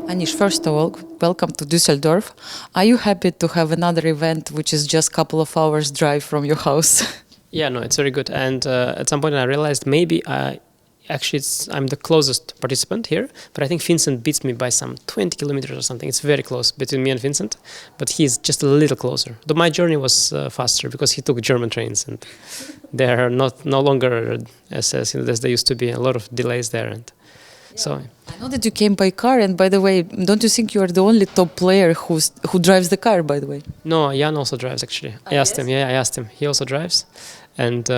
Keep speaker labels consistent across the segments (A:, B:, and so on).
A: Anish, first of all, welcome to Düsseldorf. Are you happy to have another event which is just a couple of hours drive from your house?
B: Yeah, no, it's very good. And at some point I realized I'm the closest participant here, but I think Vincent beats me by some 20 kilometers or something. It's very close between me and Vincent, but he's just a little closer. Though my journey was faster because he took German trains, and they are no longer as they used to be. A lot of delays there, and so.
A: I know that you came by car, and by the way, don't you think you are the only top player who drives the car, by the way?
B: No, Jan also drives, actually. I asked him. Yeah, I asked him. He also drives, and.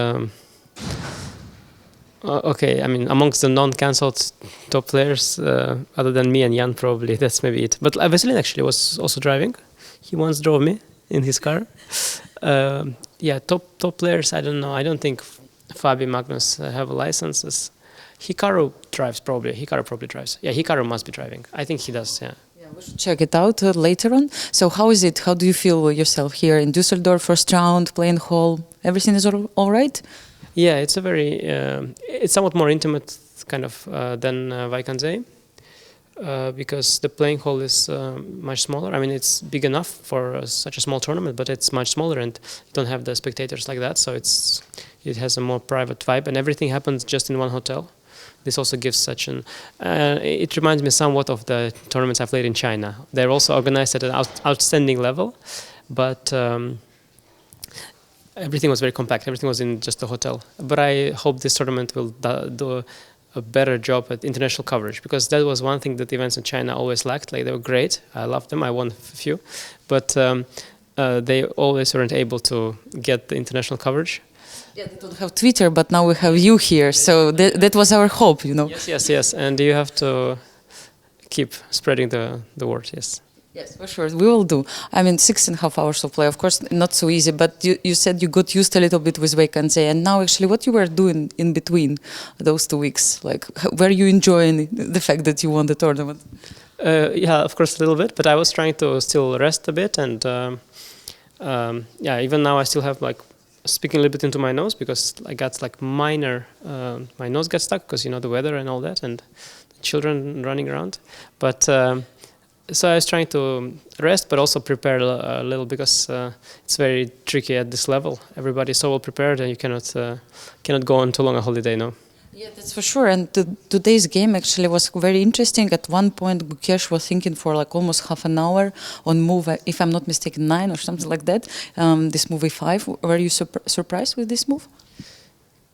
B: Okay, I mean, amongst the non-cancelled top players, other than me and Jan, probably that's maybe it. But Veselin actually was also driving. He once drove me in his car. Yeah, top players. I don't know. I don't think Fabi, Magnus have licenses. Hikaru drives probably. Hikaru probably drives. Yeah, Hikaru must be driving. I think he does. Yeah.
A: Yeah, we should check it out later on. So how is it? How do you feel yourself here in Düsseldorf? First round, playing hall. Everything is all right?
B: Yeah, it's it's somewhat more intimate kind of than Vaikanzei because the playing hall is much smaller. I mean, it's big enough for such a small tournament, but it's much smaller and you don't have the spectators like that. So it has a more private vibe, and everything happens just in one hotel. This also gives such an. It reminds me somewhat of the tournaments I played in China. They're also organized at an outstanding level, but. Everything was very compact. Everything was in just the hotel. But I hope this tournament will do a better job at international coverage, because that was one thing that events in China always lacked. Like, they were great. I loved them. I won a few, but they always weren't able to get the international coverage.
A: Yeah, they don't have Twitter, but now we have you here. So that was our hope, you know.
B: Yes. And you have to keep spreading the word. Yes.
A: Yes, for sure. We will do. I mean, 6.5 hours of play, of course, not so easy, but you said you got used a little bit with Vaikanzei, and now actually what you were doing in between those 2 weeks? Like, were you enjoying the fact that you won the tournament?
B: Yeah, of course, a little bit, but I was trying to still rest a bit, and yeah, even now I still have like speaking a little bit into my nose because I got like minor, my nose got stuck because, you know, the weather and all that, and the children running around, but so I was trying to rest, but also prepare a little, because it's very tricky at this level. Everybody's so well prepared, and you cannot go on too long a holiday now.
A: Yeah, that's for sure. And today's game actually was very interesting. At one point, Gukesh was thinking for like almost half an hour on move, if I'm not mistaken, 9 or something like that. This move A5. Were you surprised with this move?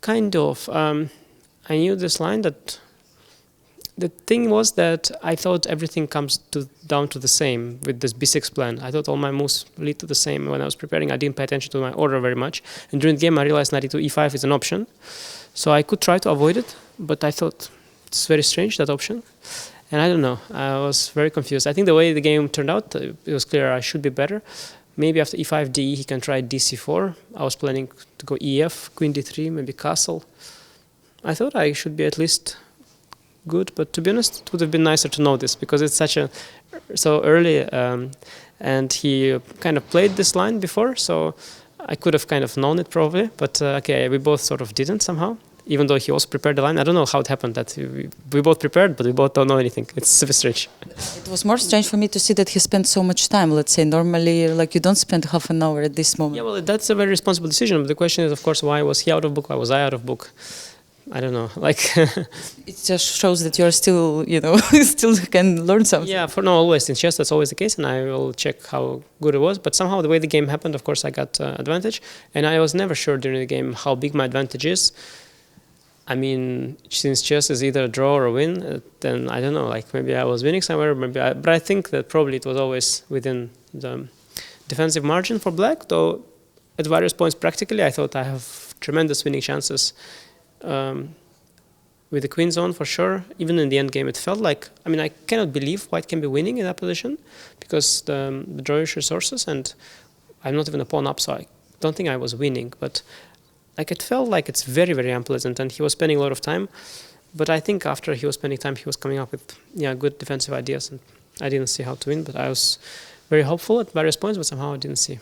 B: Kind of. I knew this line that. The thing was that I thought everything comes down to the same with this B6 plan. I thought all my moves lead to the same. When I was preparing, I didn't pay attention to my order very much. And during the game, I realized knight e2 e5 is an option. So I could try to avoid it, but I thought it's very strange, that option. And I don't know. I was very confused. I think the way the game turned out, it was clear I should be better. Maybe after e5, d, he can try dc4. I was planning to go ef, queen d3, maybe castle. I thought I should be at least good, but to be honest, it would have been nicer to know this, because it's so early, and he kind of played this line before, so I could have kind of known it probably, but okay, we both sort of didn't somehow, even though he also prepared the line. I don't know how it happened that we both prepared, but we both don't know anything. It's super strange.
A: It was more strange for me to see that he spent so much time. Let's say normally, like, you don't spend half an hour at this moment.
B: Yeah, well, that's a very responsible decision, but the question is, of course, why was he out of book? Why was I out of book? I don't know, like...
A: It just shows that you're still, you know, still can learn something.
B: Yeah, for now, always. In chess, that's always the case, and I will check how good it was. But somehow, the way the game happened, of course, I got advantage. And I was never sure during the game how big my advantage is. I mean, since chess is either a draw or a win, then I don't know, like, maybe I was winning somewhere, but I think that probably it was always within the defensive margin for black, though at various points, practically, I thought I have tremendous winning chances. With the queen zone, for sure. Even in the end game, it felt like, I mean, I cannot believe white can be winning in that position, because the drawish resources, and I'm not even a pawn up, so I don't think I was winning, but like, it felt like it's very, very unpleasant, and he was spending a lot of time, but I think after he was spending time, he was coming up with, yeah, good defensive ideas, and I didn't see how to win, but I was very hopeful at various points, but somehow I didn't see.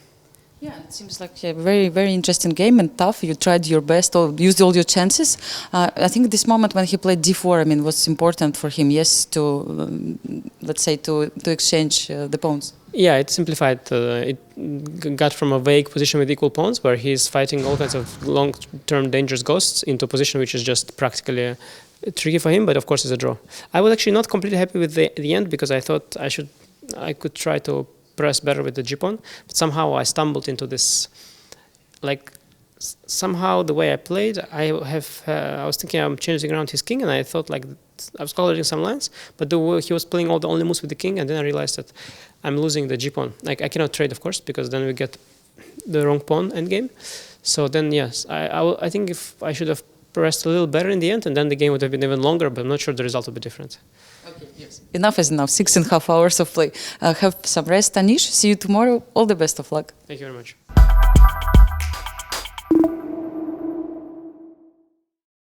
A: Yeah, it seems like a very, very interesting game and tough. You tried your best, or used all your chances. I think this moment when he played d4, I mean, was important for him. Yes, to let's say to exchange the pawns.
B: Yeah, it simplified. It got from a vague position with equal pawns, where he's fighting all kinds of long-term dangerous ghosts, into a position which is just practically tricky for him. But of course, it's a draw. I was actually not completely happy with the end, because I thought I could try to press better with the g-pawn, but somehow I stumbled into this, like, somehow the way I played, I was thinking I'm changing around his king, and I thought like I was coloring some lines, but the way he was playing all the only moves with the king, and then I realized that I'm losing the g-pawn. Like, I cannot trade, of course, because then we get the wrong pawn endgame. So then, yes, I think if I should have pressed a little better in the end, and then the game would have been even longer, but I'm not sure the result would be different.
A: Okay, yes. Enough is enough. 6.5 hours of play. Have some rest, Anish. See you tomorrow. All the best of luck.
B: Thank you very much.